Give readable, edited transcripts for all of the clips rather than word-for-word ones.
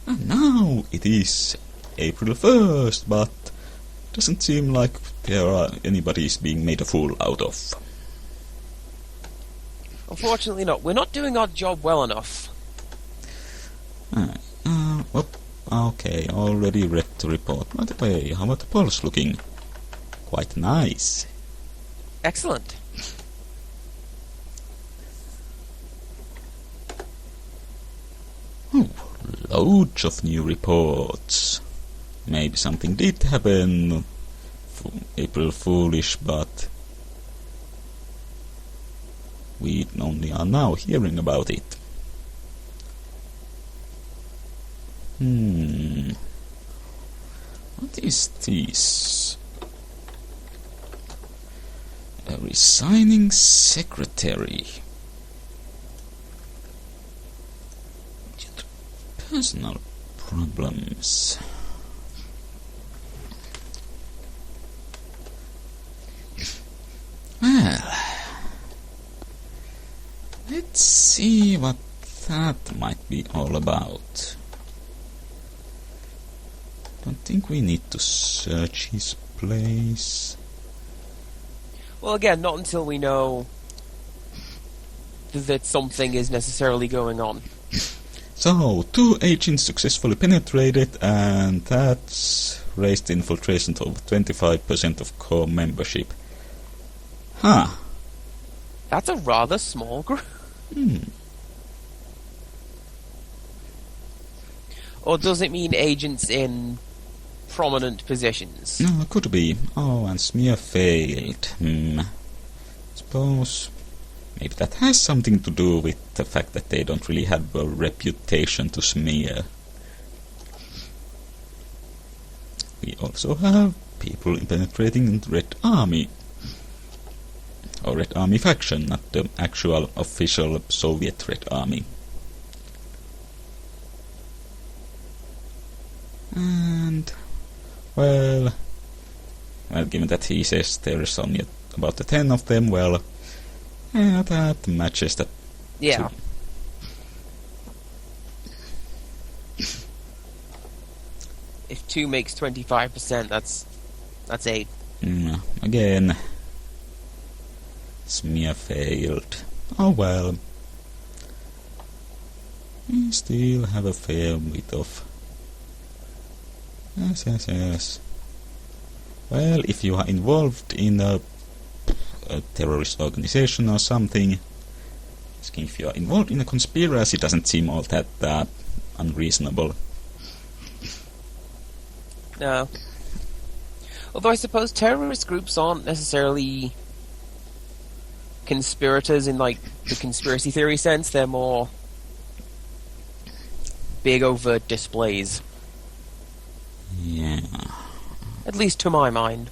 And now it is April 1st, but doesn't seem like anybody's being made a fool out of. Unfortunately not. We're not doing our job well enough. Okay, already read the report. By the way, how are the polls looking? Quite nice. Excellent. Oh, loads of new reports. Maybe something did happen. April Foolish, but we only are now hearing about it. What is this? A resigning secretary. Personal problems. Well, let's see what that might be all about. Don't think we need to search his place. Well, again, not until we know that something is necessarily going on. So, 2 agents successfully penetrated, and that's raised infiltration to over 25% of core membership. Huh. That's a rather small group. Or does it mean agents in prominent positions? No, could be. Oh, and smear failed. Suppose maybe that has something to do with the fact that they don't really have a reputation to smear. We also have people penetrating into Red Army. Or Red Army faction, not the actual official Soviet Red Army. And well, given that he says there is only about 10 of them, well, yeah, that matches that. Yeah. If 2 makes 25%, that's 8. Again, smear failed. Oh well. We still have a fair bit of. Yes. Well, if you are involved in a terrorist organization or something, if you are involved in a conspiracy, doesn't seem all that unreasonable. No. Although I suppose terrorist groups aren't necessarily conspirators in, like, the conspiracy theory sense. They're more big, overt displays. Yeah. At least to my mind.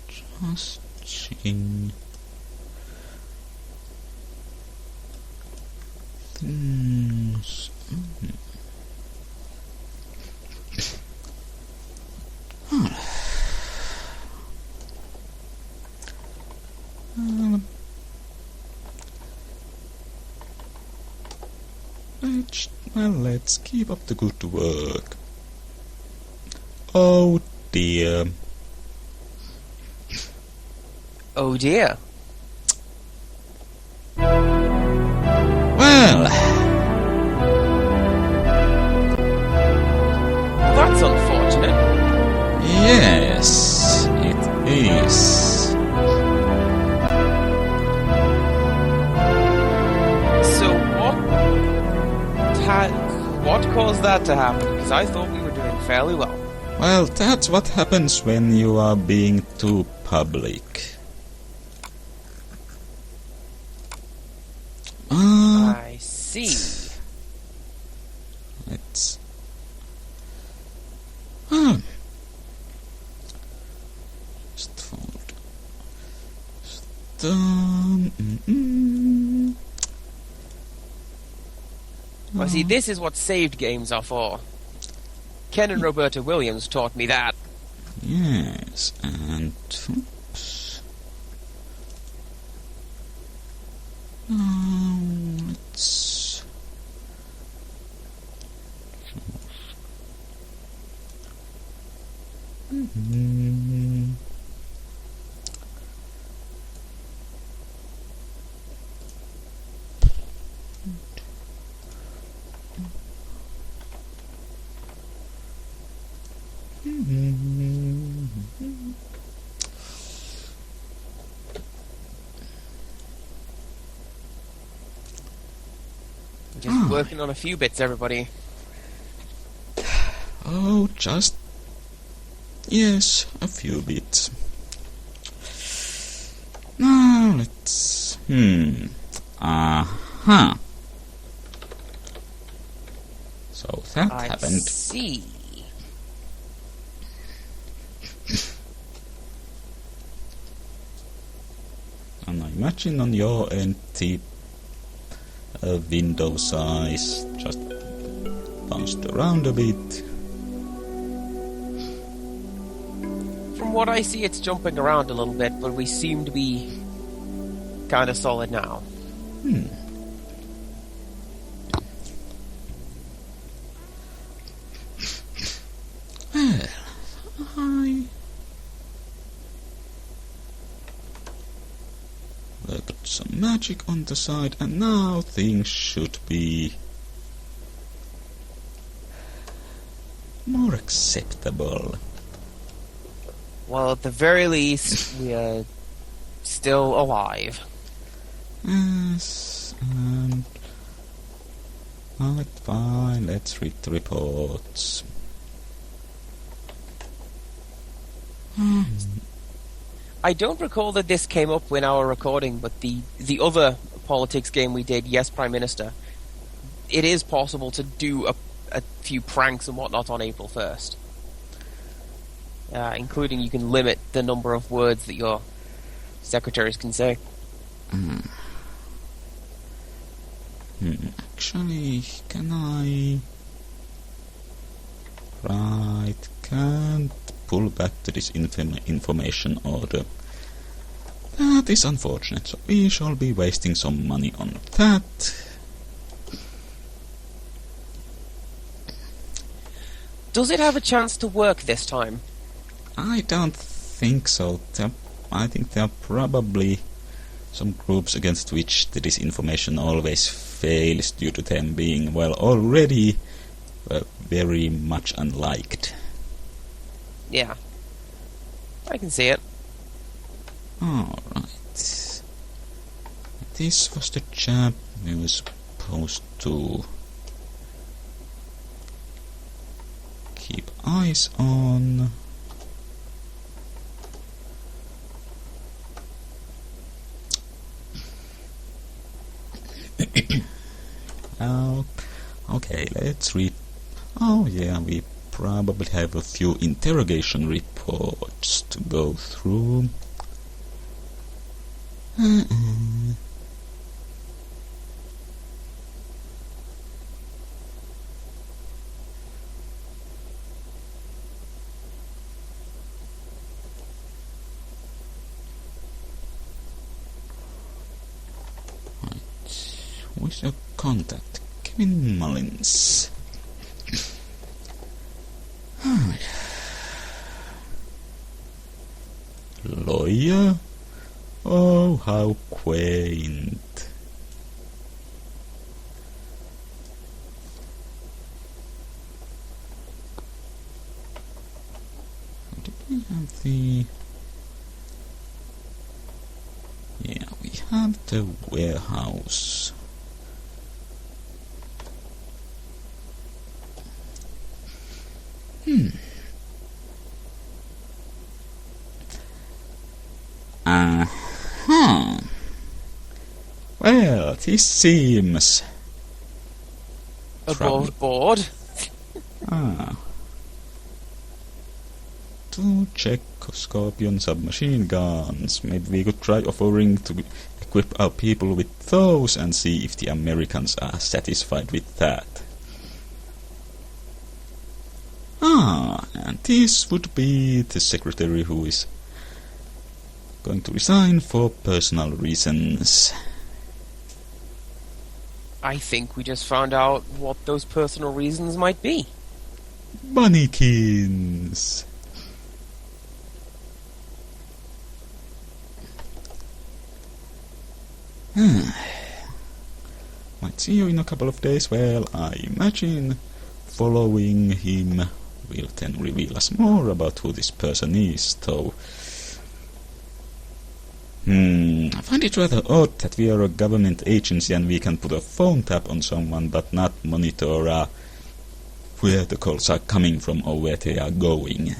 Just checking things. Let's keep up the good work. Oh dear. Oh dear. Well, that's unfortunate. Yes, it is. So what caused that to happen? Because I thought we were doing fairly well. Well, that's what happens when you are being too public. I see. Let's... Just fold. Well, see, this is what saved games are for. Ken and Roberta Williams taught me that. Yes, and... Oops. Just working on a few bits, everybody. Oh, just... yes, a few bits. Now, let's... Aha. So that I happened. see. And I imagine on your end the window size just bounced around a bit. From what I see, it's jumping around a little bit, but we seem to be kind of solid now. Well, I worked some magic on the side, and now things should be more acceptable. Well, at the very least, we are still alive. Yes, and... alright, fine, let's read the reports. I don't recall that this came up in our recording, but the other politics game we did, Yes, Prime Minister, it is possible to do a few pranks and whatnot on April 1st. Including you can limit the number of words that your secretaries can say. Actually, can I... right, can't pull back to this information order. That is unfortunate, so we shall be wasting some money on that. Does it have a chance to work this time? I don't think so. I think there are probably some groups against which the disinformation always fails due to them being, well, already very much unliked. Yeah. I can see it. Alright. This was the chap we were supposed to keep eyes on. Okay, let's read. Oh yeah, we probably have a few interrogation reports to go through. Who's your contact? Kevin Mullins. Lawyer? Oh, how quaint. Did we have the... yeah, we have the warehouse. Well, this seems... above board. Two Czech-Scorpion submachine guns. Maybe we could try offering to equip our people with those and see if the Americans are satisfied with that. And this would be the secretary who is going to resign for personal reasons. I think we just found out what those personal reasons might be. Bunnykins! Might see you in a couple of days. Well, I imagine following him will then reveal us more about who this person is, though I find it rather odd that we are a government agency and we can put a phone tap on someone but not monitor where the calls are coming from or where they are going.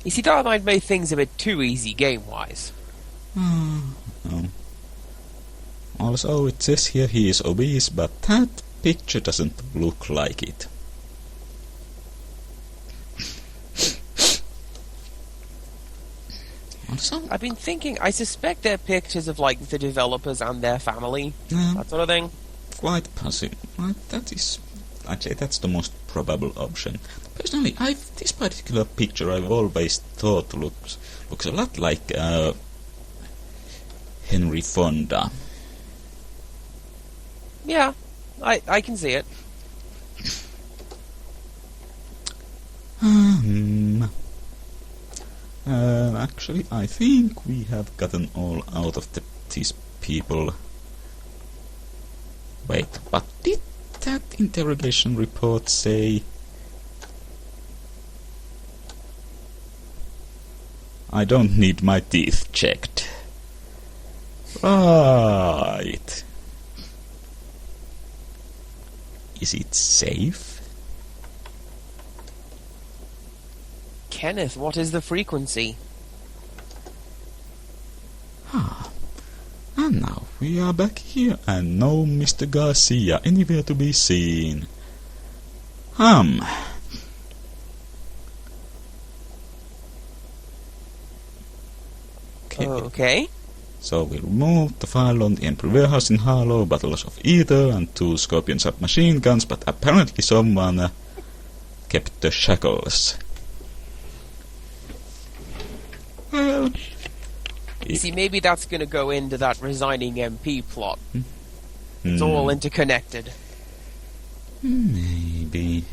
You see, that might make things a bit too easy game-wise. No. Also, it says here he is obese, but that picture doesn't look like it. Also, I've been thinking, I suspect they're pictures of, like, the developers and their family, that sort of thing. Quite possible. I'd say that's the most probable option. Personally, this particular picture I've always thought looks a lot like Henry Fonda. Yeah, I can see it. Actually, I think we have gotten all out of these people. Wait, what did that interrogation report say? I don't need my teeth checked. Right. Is it safe? Kenneth, what is the frequency? And now we are back here and no Mr. Garcia anywhere to be seen. Okay. So we removed the file on the Emperor Warehouse in Harlow, battles of Ether, and 2 Scorpion submachine guns, but apparently someone kept the shackles. Well, See, maybe that's going to go into that resigning MP plot. It's all interconnected. Maybe.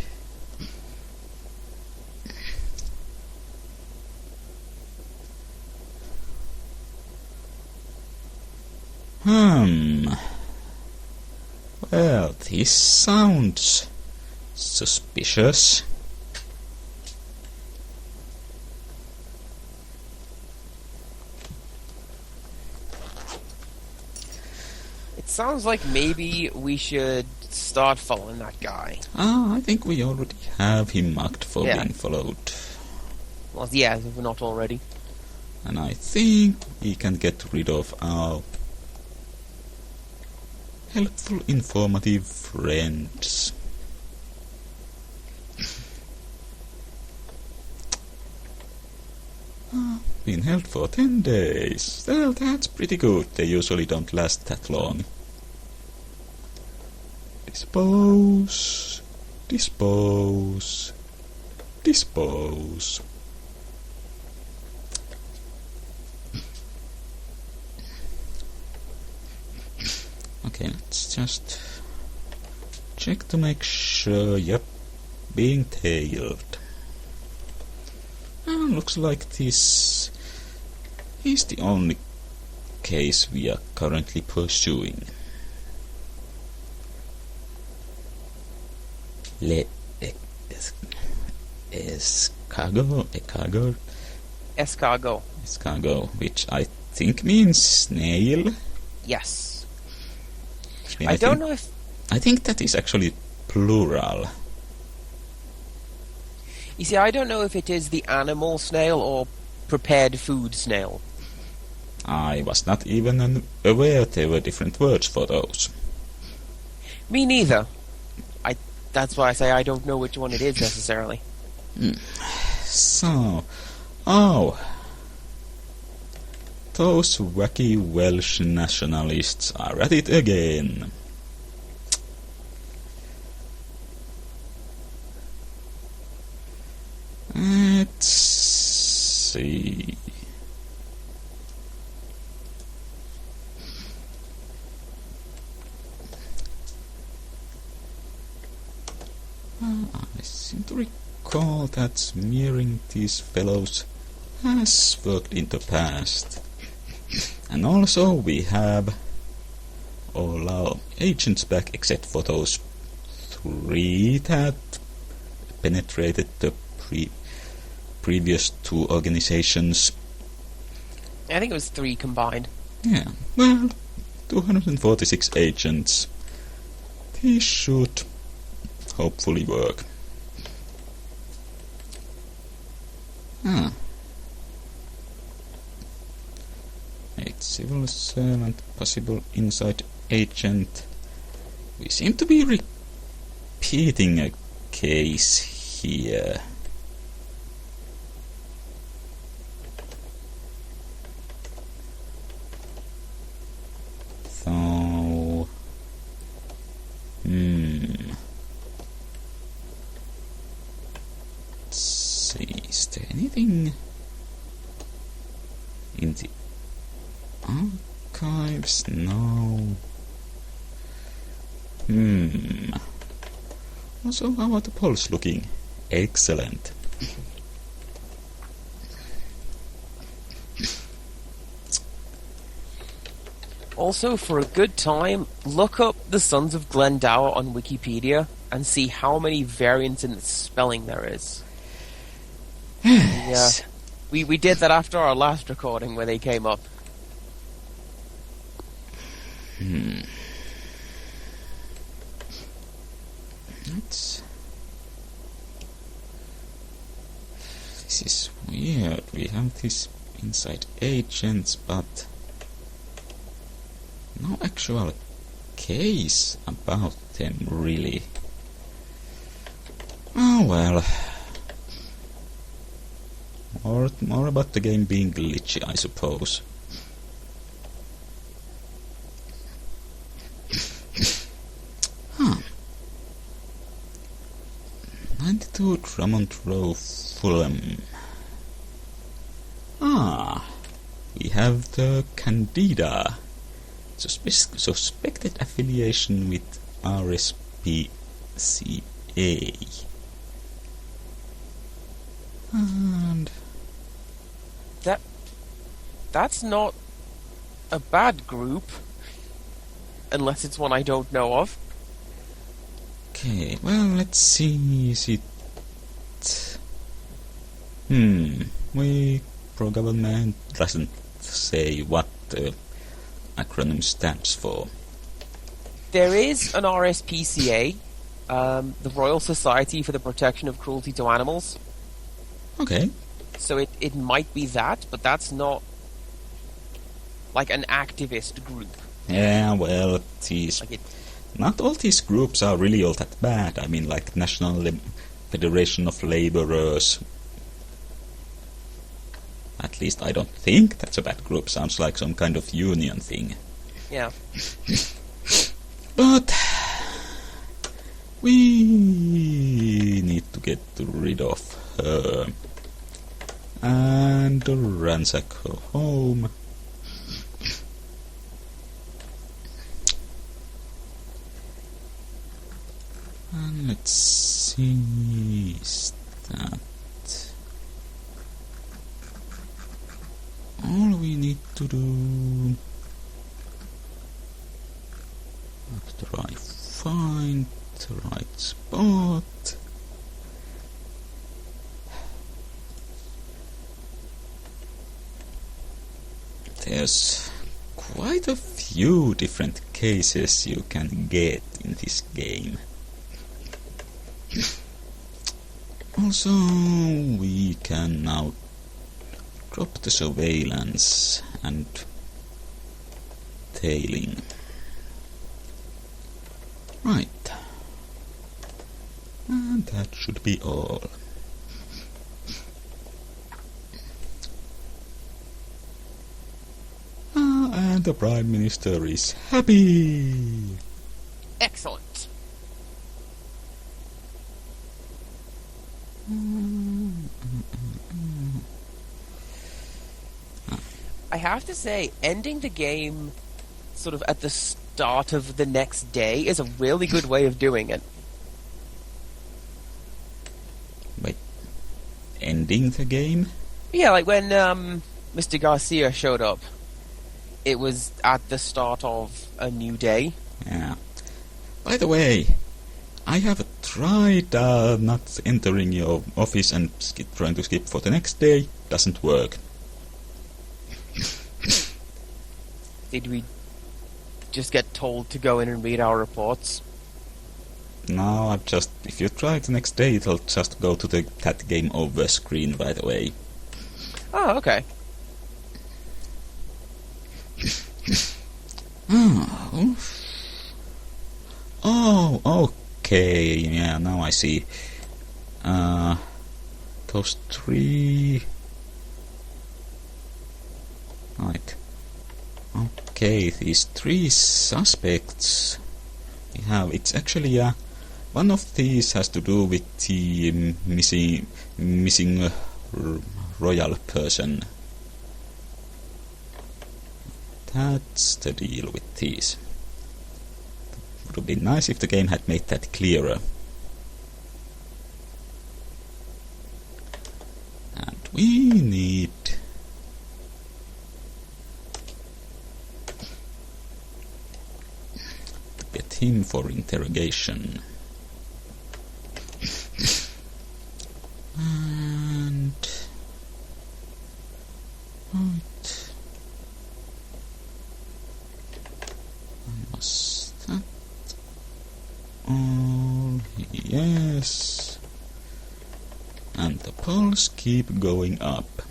Well, this sounds suspicious. It sounds like maybe we should start following that guy. I think we already have him marked for being followed. Well, yeah, if we're not already. And I think we can get rid of our helpful, informative friends. Been held for 10 days. Well, that's pretty good. They usually don't last that long. Dispose. Dispose. Dispose. Okay, let's just check to make sure. Yep, being tailed. Looks like this is the only case we are currently pursuing. Escargot, which I think means snail. Yes. Actually, I don't know if... I think that is actually plural. You see, I don't know if it is the animal snail or prepared food snail. I was not even aware there were different words for those. Me neither. That's why I say I don't know which one it is necessarily. So, those wacky Welsh nationalists are at it again. Let's see. I seem to recall that smearing these fellows has worked in the past. And also we have all our agents back except for those 3 that penetrated the previous 2 organizations. I think it was 3 combined. Yeah, well, 246 agents. This should hopefully work. Ah. 8 civil servant, possible inside agent. We seem to be repeating a case here. So... Let's see, is there anything in the archives? No. Also, how are the polls looking? Excellent. Also, for a good time, look up the Sons of Glendower on Wikipedia and see how many variants in the spelling there is. Yeah, we did that after our last recording where they came up. This is weird. We have this inside agents, but no actual case about them, really. Oh well. More about the game being glitchy, I suppose. Huh. 92 Drummond Row, Fulham. Ah, we have the Candida. Suspected affiliation with RSPCA. And that's not a bad group, unless it's one I don't know of. Okay, well, let's see. Is it... We pro-government doesn't say what the acronym stands for. There is an RSPCA, the Royal Society for the Protection of Cruelty to Animals. Okay. So it might be that, but that's not like an activist group. Yeah, well, not all these groups are really all that bad. I mean, like National Federation of Labourers. At least I don't think that's a bad group. Sounds like some kind of union thing. Yeah. But we need to get rid of her and ransack her home. And let's see, is that all we need to do? After I find the right spot, there's quite a few different cases you can get in this game. Also, we can now drop the surveillance and tailing. Right. And that should be all. And the Prime Minister is happy. Excellent. I have to say, ending the game sort of at the start of the next day is a really good way of doing it. Wait, ending the game? Yeah, like when Mr. Garcia showed up, it was at the start of a new day. Yeah. By the way, I have tried not entering your office and trying to skip for the next day. Doesn't work. Did we just get told to go in and read our reports? No, if you try it the next day, it'll just go to that game over screen right away. Oh, okay. Oh, okay, yeah, now I see. Those three... Right. Okay, these three suspects we have, it's actually, one of these has to do with the missing royal person. That's the deal with these. It would be nice if the game had made that clearer. And we need... to get him for interrogation. And... right. Was that all? Yes. And the polls keep going up.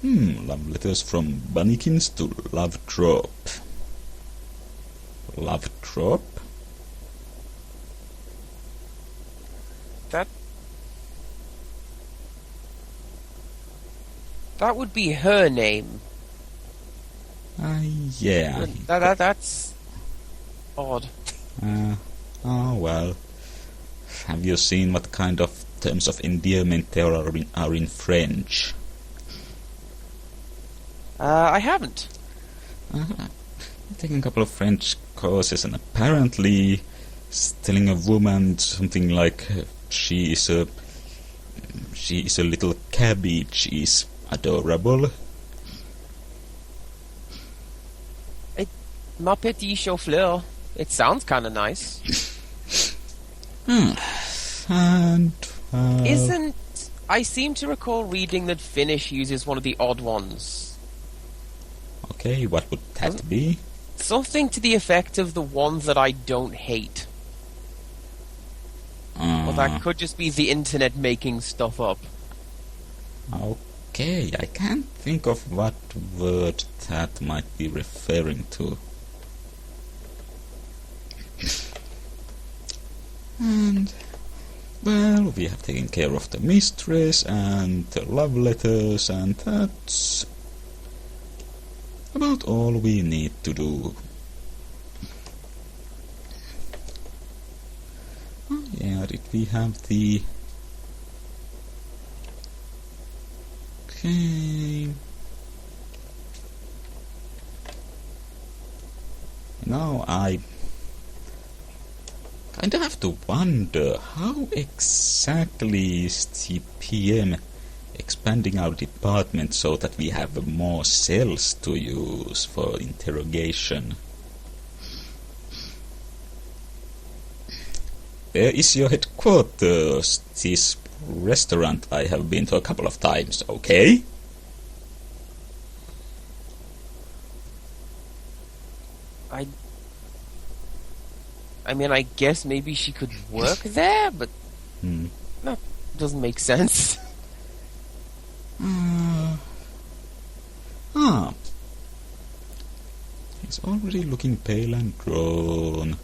Love letters from Bunnykins to Love Drop. Love Drop? That would be her name. Yeah. That's odd. Oh well. Have you seen what kind of terms of endearment there are in French? I haven't. I've taken a couple of French courses, and apparently telling a woman something like she is a little cabbage is adorable. Ma petite chauffeur. It sounds kind of nice. And Isn't... I seem to recall reading that Finnish uses one of the odd ones. Okay, what would that be? Something to the effect of the ones that I don't hate. Well, that could just be the internet making stuff up. Okay, I can't think of what word that might be referring to. And, well, we have taken care of the mistress and the love letters, and that's about all we need to do. Oh, yeah, did we have the... Okay... Now I kind of have to wonder how exactly is the PM expanding our department so that we have more cells to use for interrogation. Where is your headquarters? This restaurant I have been to a couple of times, okay? I mean, I guess maybe she could work there, but that doesn't make sense. He's already looking pale and drawn.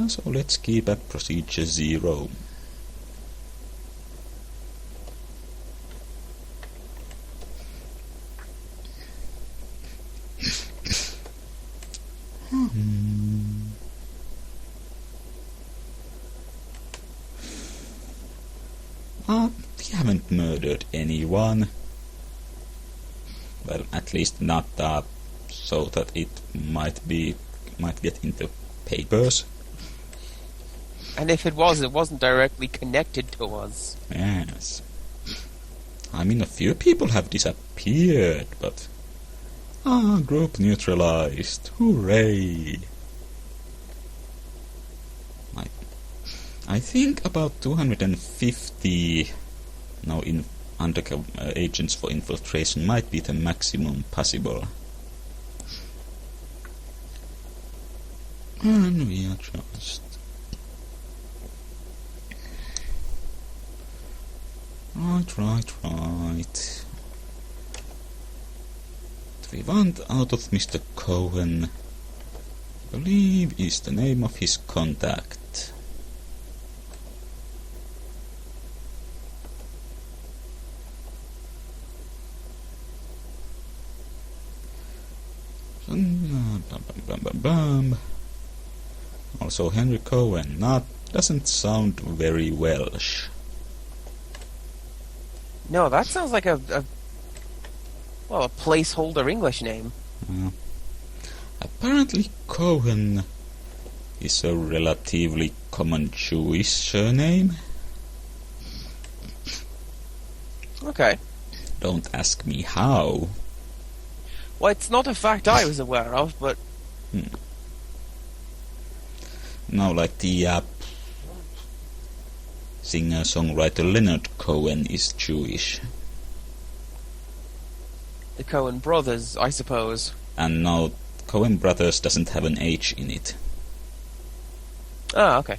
So let's keep at procedure 0. We haven't murdered anyone. Well, at least not so that it might get into papers. And if it wasn't directly connected to us. Yes. I mean, a few people have disappeared, but... group neutralized. Hooray! I think about 250 now in undercover agents for infiltration might be the maximum possible. And we are just... Right. What we want out of Mr. Cohen, I believe, is the name of his contact. Also Henry Cohen, doesn't sound very Welsh. No, that sounds like a placeholder English name. Apparently Cohen is a relatively common Jewish surname. Okay. Don't ask me how. Well, it's not a fact I was aware of, but... Now, like the singer-songwriter Leonard Cohen is Jewish. The Cohen brothers, I suppose. And now Cohen Brothers doesn't have an H in it. Ah, okay.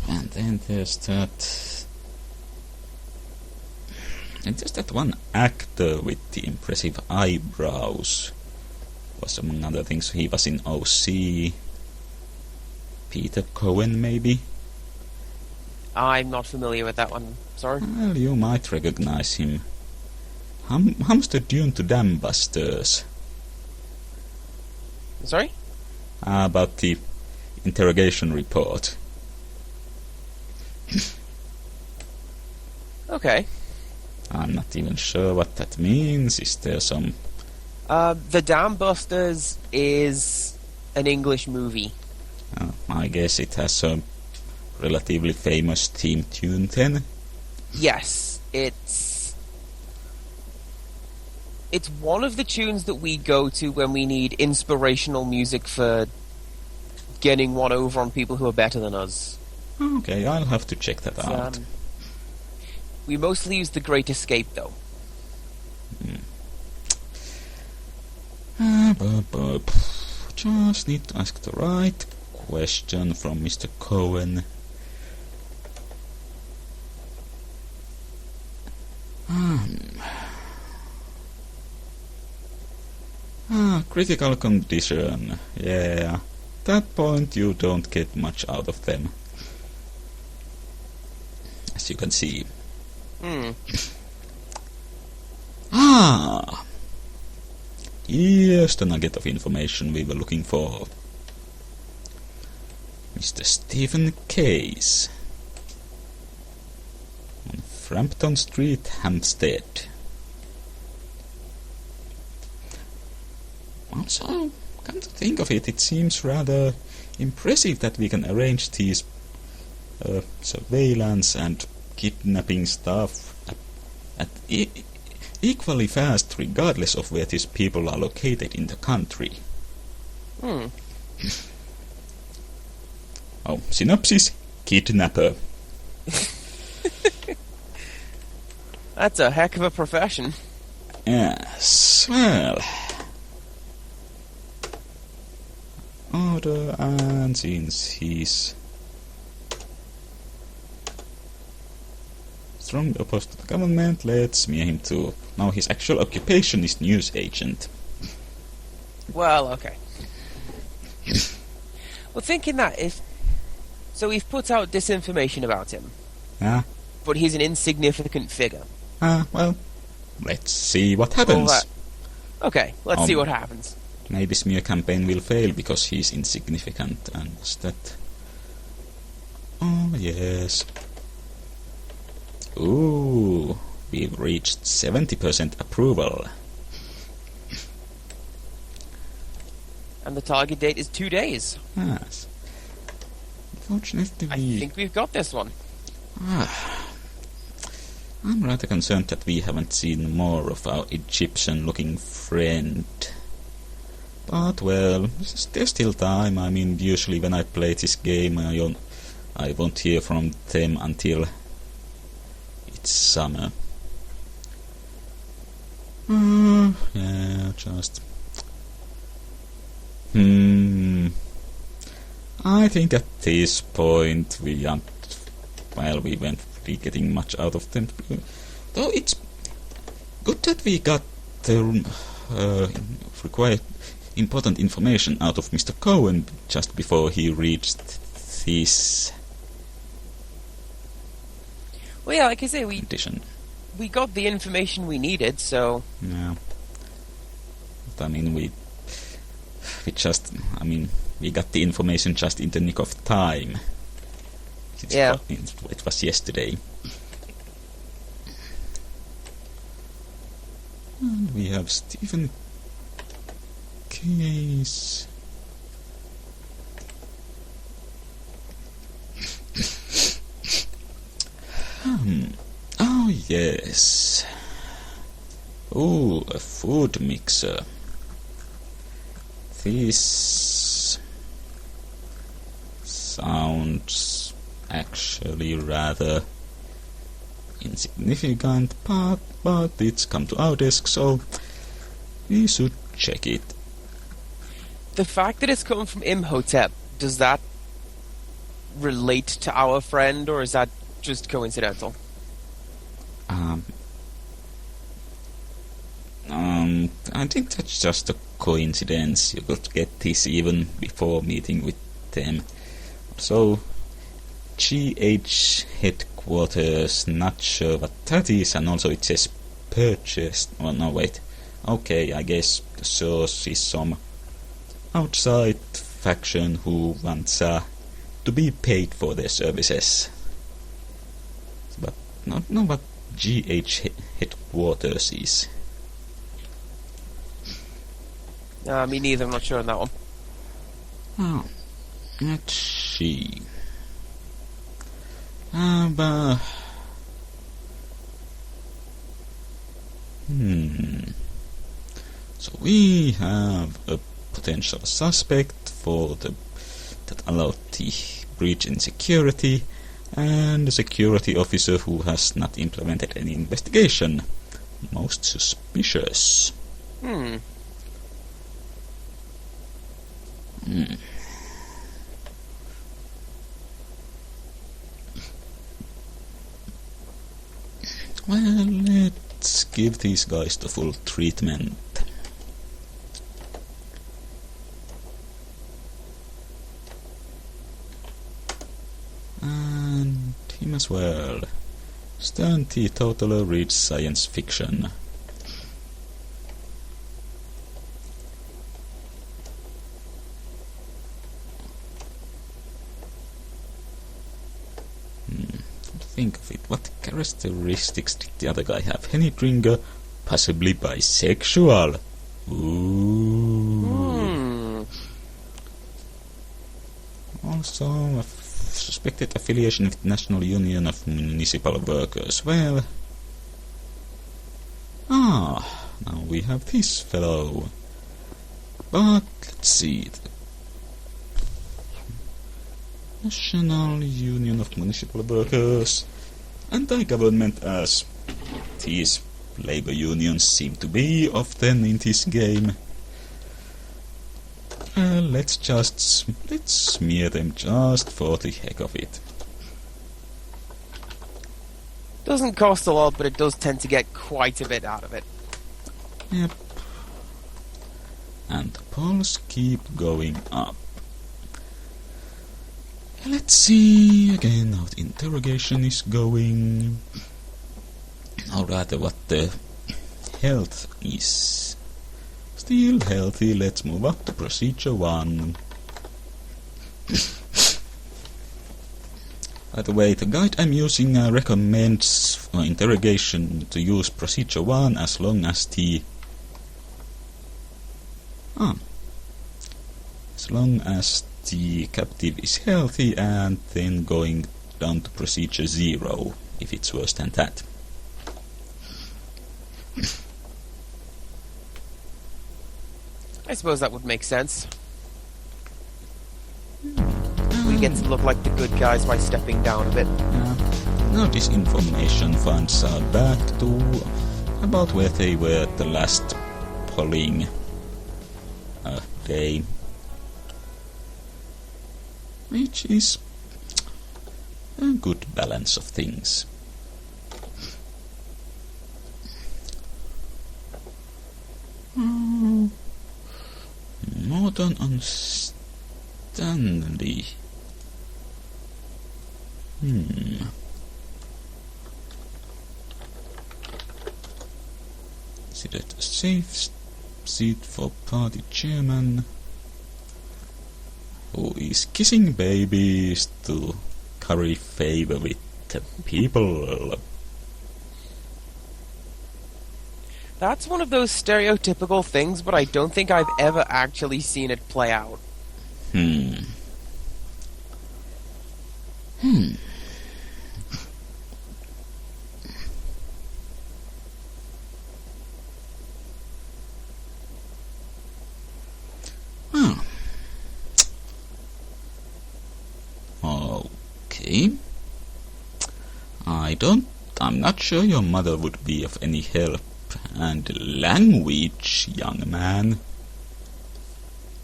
And then there's that... And there's that one actor with the impressive eyebrows. Was among other things, he was in OC. Peter Cohen, maybe? I'm not familiar with that one, sorry. Well, you might recognize him. Hamster Dune to Dambusters. Sorry? About the interrogation report. Okay. I'm not even sure what that means. Is there some... The Dam Busters is an English movie. I guess it has a relatively famous theme tune then. Yes, it's one of the tunes that we go to when we need inspirational music for getting one over on people who are better than us. Okay, I'll have to check that out. We mostly use The Great Escape, though. Just need to ask the right question from Mr. Cohen. Critical condition. Yeah, that point you don't get much out of them. As you can see. Here's the nugget of information we were looking for. Mr. Stephen Case. On Frampton Street, Hampstead. Also, come to think of it, it seems rather impressive that we can arrange these surveillance and kidnapping stuff at equally fast, regardless of where these people are located in the country. Oh, synopsis: kidnapper. That's a heck of a profession. Yes, well... Order, and since he's strongly opposed to the government, let's smear him too. Now his actual occupation is news agent. Well, okay. Well, thinking that if... So we've put out disinformation about him. But he's an insignificant figure. Well, let's see what happens. Okay, let's see what happens. Maybe smear campaign will fail because he's insignificant, and was that... Oh, yes. Ooh, we've reached 70% approval. And the target date is 2 days. Yes. Unfortunately, I think we've got this one. I'm rather concerned that we haven't seen more of our Egyptian-looking friend. But well, there's still time. I mean, usually when I play this game, I won't hear from them until it's summer. Yeah, just... I think at this point we aren't... Well, we weren't really getting much out of them. Though it's good that we got the required important information out of Mr. Cohen just before he reached this... Well, yeah, like I say, edition. We got the information we needed, so... Yeah. But I mean, we got the information just in the nick of time. Yeah. It was yesterday. And we have Stephen Case. Oh, yes. Oh, a food mixer. This sounds actually rather insignificant, but it's come to our desk, so we should check it. The fact that it's come from Imhotep, does that relate to our friend, or is that just coincidental? I think that's just a coincidence. You could get this even before meeting with them. So, GH headquarters, not sure what that is, and also it says purchased. Oh no, wait. Okay, I guess the source is some outside faction who wants to be paid for their services. But not know what GH headquarters is. Me neither, I'm not sure on that one. Oh, let's see. So we have a potential suspect that allowed the breach in security, and a security officer who has not implemented any investigation. Most suspicious. Well, let's give these guys the full treatment. And him as well. Stern teetotaler reads science fiction. Think of it, what characteristics did the other guy have? Henny drinker, possibly bisexual. Ooh. Also, a suspected affiliation with National Union of Municipal Workers. Well... now we have this fellow. But, let's see... National Union of Municipal Workers, anti-government as these labor unions seem to be often in this game. Let's smear them just for the heck of it. Doesn't cost a lot, but it does tend to get quite a bit out of it. Yep. And the polls keep going up. Let's see again how the interrogation is going. Or rather, what the health is. Still healthy, let's move up to procedure 1. By the way, the guide I'm using recommends for interrogation to use procedure 1 as long as the... as long as the captive is healthy, and then going down to procedure 0 if it's worse than that. I suppose that would make sense. We get to look like the good guys by stepping down a bit. Now this information finds out back to about where they were at the last polling day. Which is a good balance of things. Northern on Stanley. Is it a safe seat for party chairman who is kissing babies to curry favor with the people? That's one of those stereotypical things, but I don't think I've ever actually seen it play out. Okay. I'm not sure your mother would be of any help. And language, young man.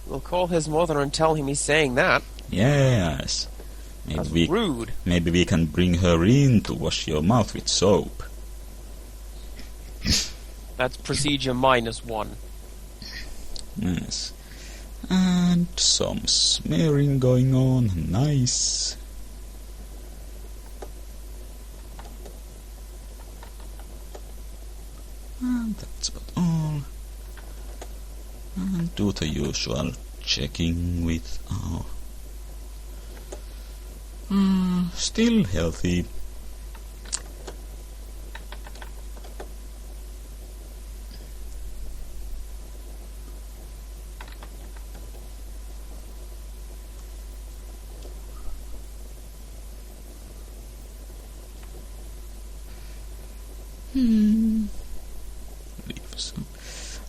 We'll call his mother and tell him he's saying that. Yes. That's rude. Maybe we can bring her in to wash your mouth with soap. That's procedure -1. Yes. And some smearing going on. Nice. And that's about all. And do the usual checking with our... still healthy.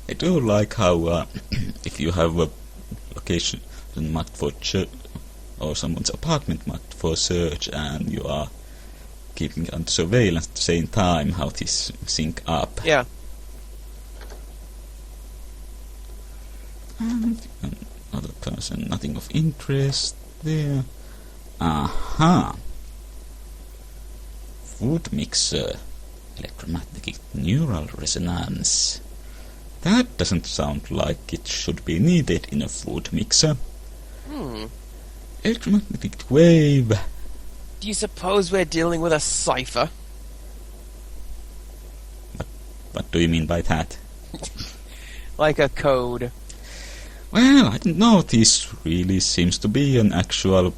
I do like how if you have a location marked for church or someone's apartment marked for search and you are keeping it under surveillance at the same time, how this sync up. Yeah. And another person, nothing of interest there. Aha! Food mixer. Electromagnetic neural resonance. That doesn't sound like it should be needed in a food mixer. Electromagnetic wave. Do you suppose we're dealing with a cipher? What do you mean by that? Like a code. Well, I don't know. This really seems to be an actual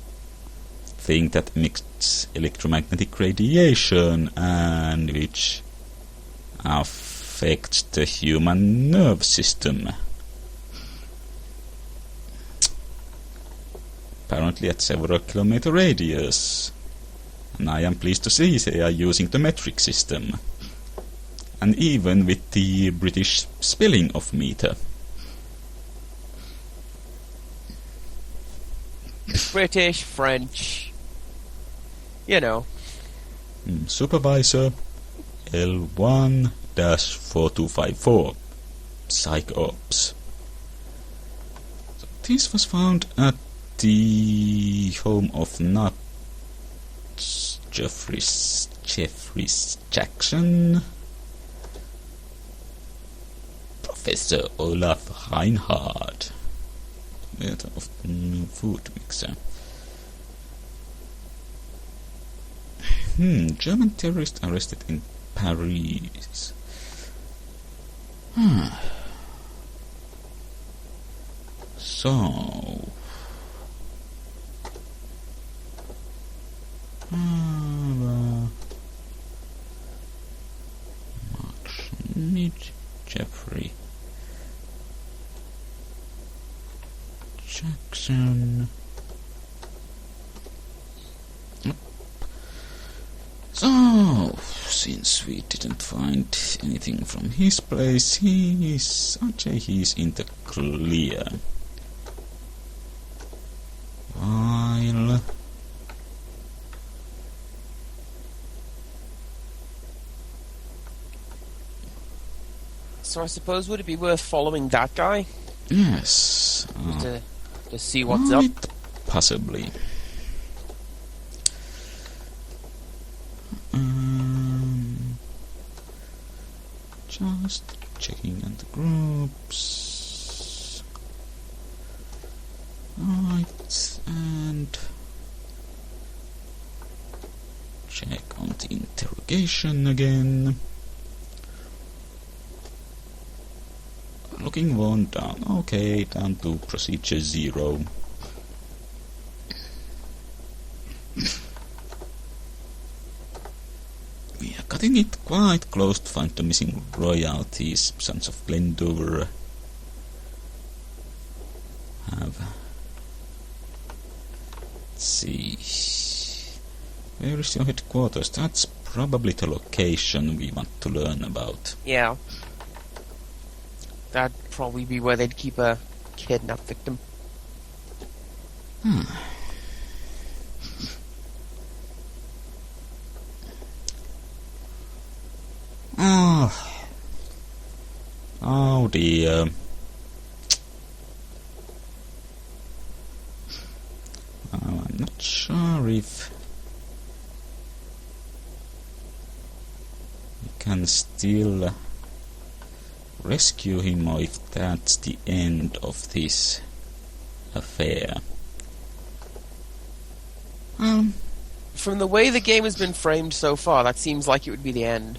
thing that emits electromagnetic radiation and which affects the human nerve system. Apparently at several kilometer radius. And I am pleased to see they are using the metric system. And even with the British spelling of meter. British, French, you know. Supervisor L1-4254 Psych Ops. So this was found at the home of not Jeffries Jackson, Professor Olaf Reinhardt, creator of the new food mixer. German terrorist arrested in Paris. So... Jeffrey Jackson. So since we didn't find anything from his place, he's in the clear. While So I suppose would it be worth following that guy? yes, To see what's up? might possibly. Just checking on the groups. Right, and check on the interrogation again. Looking one down. Okay, down to procedure 0. We are cutting it quite close to find the missing royalties. Sons of Glendower have. Let's see. Where is your headquarters? That's probably the location we want to learn about. Yeah. That'd probably be where they'd keep a kidnapped victim. Oh dear. I'm not sure if we can still rescue him or if that's the end of this affair. From the way the game has been framed so far, that seems like it would be the end.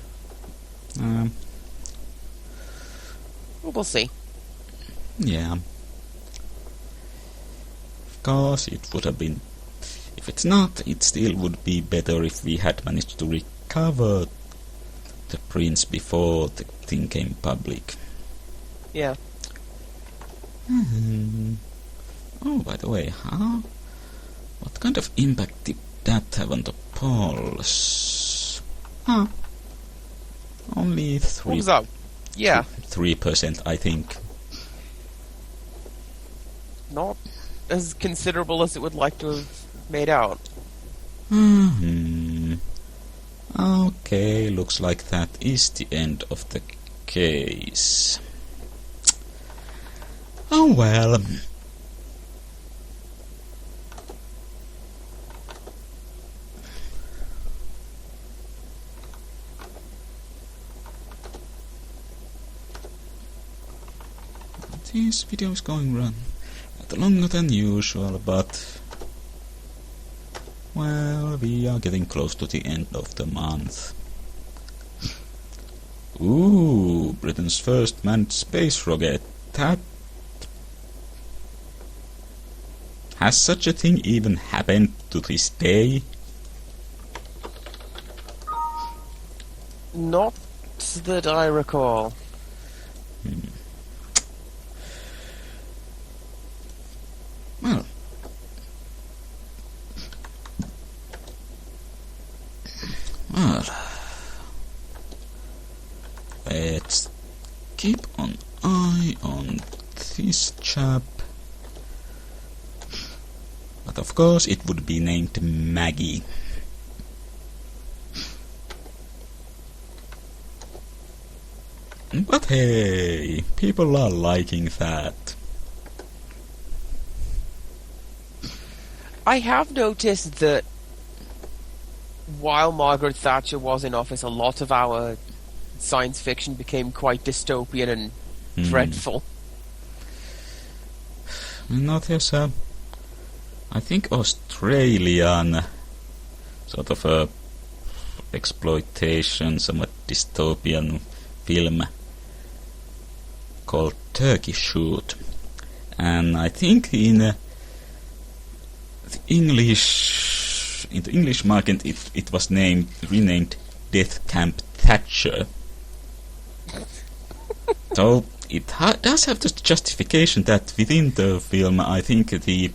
Well, we'll see. Yeah. Of course, it would have been. If it's not, it still would be better if we had managed to recover the prince before the thing came public. Yeah. Oh, by the way, what kind of impact did that have on the polls? Only 3%. What was that? Yeah. 3%, I think. Not as considerable as it would like to have made out. Okay, looks like that is the end of the case. Oh well. This video is going run longer than usual, but well, we are getting close to the end of the month. Ooh, Britain's first manned space rocket. That has such a thing even happened to this day? Not that I recall. Well, let's keep an eye on this chap. But of course it would be named Maggie. But hey, people are liking that. I have noticed that while Margaret Thatcher was in office, a lot of our science fiction became quite dystopian and dreadful. Now there's a, I think, Australian sort of a exploitation, somewhat dystopian film called Turkey Shoot, and I think in the English market it was renamed Death Camp Thatcher. So it does have the justification that within the film, I think the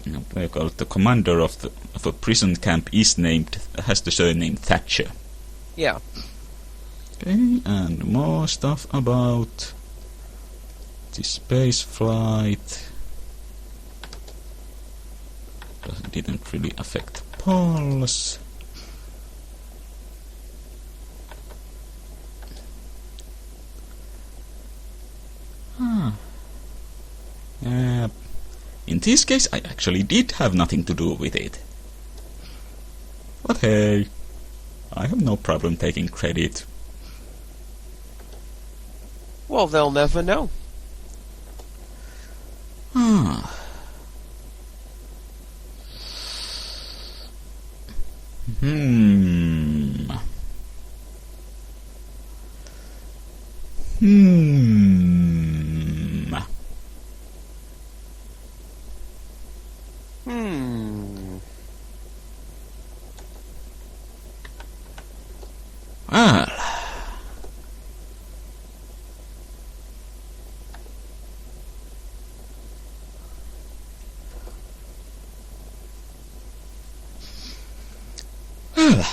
The commander of a prison camp has the surname Thatcher. Yeah. Okay, and more stuff about the space flight. Didn't really affect polls. In this case, I actually did have nothing to do with it. But hey, I have no problem taking credit. Well, they'll never know. Well,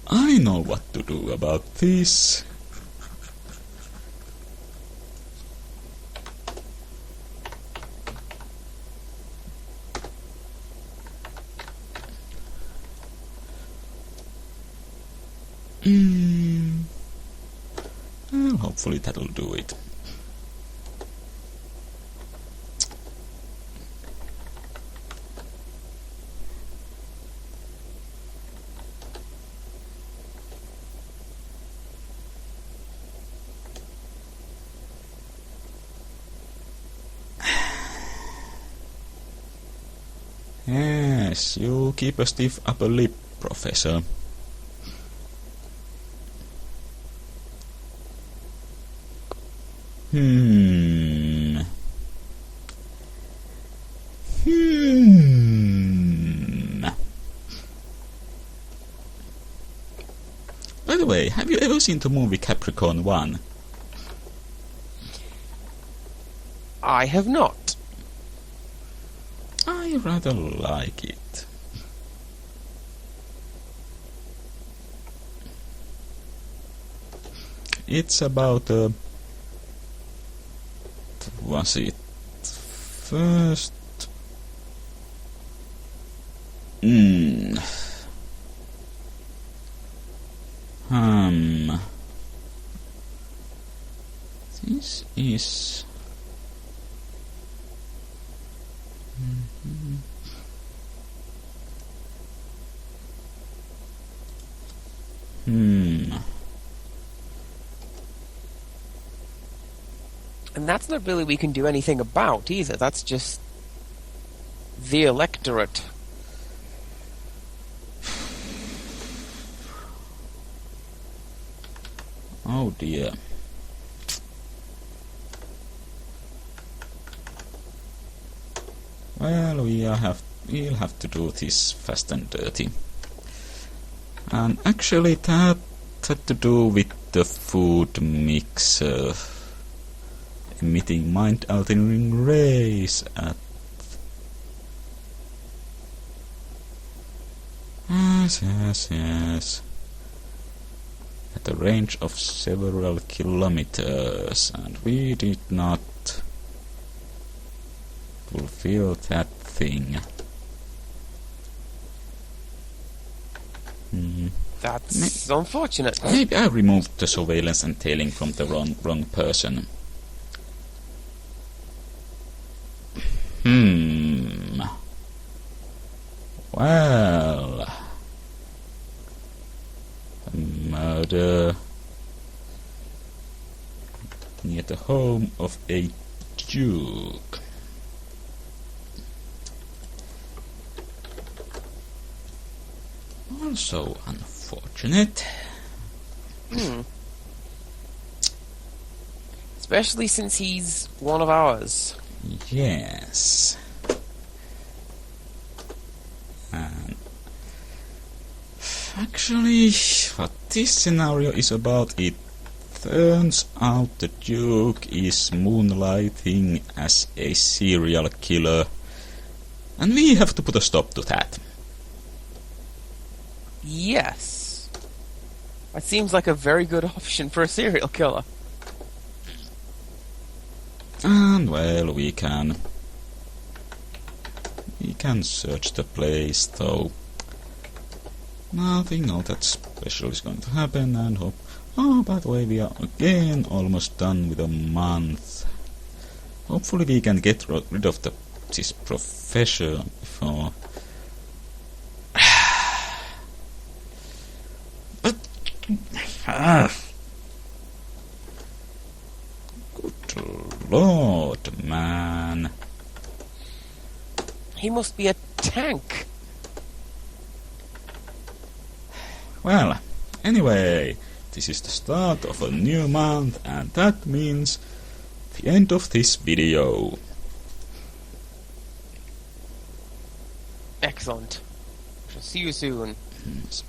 I know what to do about this. Well, hopefully that'll do it. Yes, you keep a stiff upper lip, Professor. By the way, have you ever seen the movie Capricorn 1? I have not. I rather like it. It's about was it first? This is And that's not really we can do anything about either. That's just the electorate. Oh dear. Well, we'll have to do this fast and dirty. And actually that had to do with the food mixer emitting mind-altering rays at yes. At a range of several kilometers, and we did not fulfill that thing. That's unfortunate. Maybe I removed the surveillance and tailing from the wrong person. Well, a murder near the home of a duke. Also unfortunate. Especially since he's one of ours. Yes. And actually, what this scenario is about, it turns out the Duke is moonlighting as a serial killer And we have to put a stop to that. Yes. That seems like a very good option for a serial killer. And well, we can search the place, though nothing all that special is going to happen, and hope. Oh, by the way, we are again almost done with a month. Hopefully we can get rid of this professor before. But good lord, man. He must be a tank. Well, anyway, this is the start of a new month, and that means the end of this video. Excellent. Shall see you soon. Yes.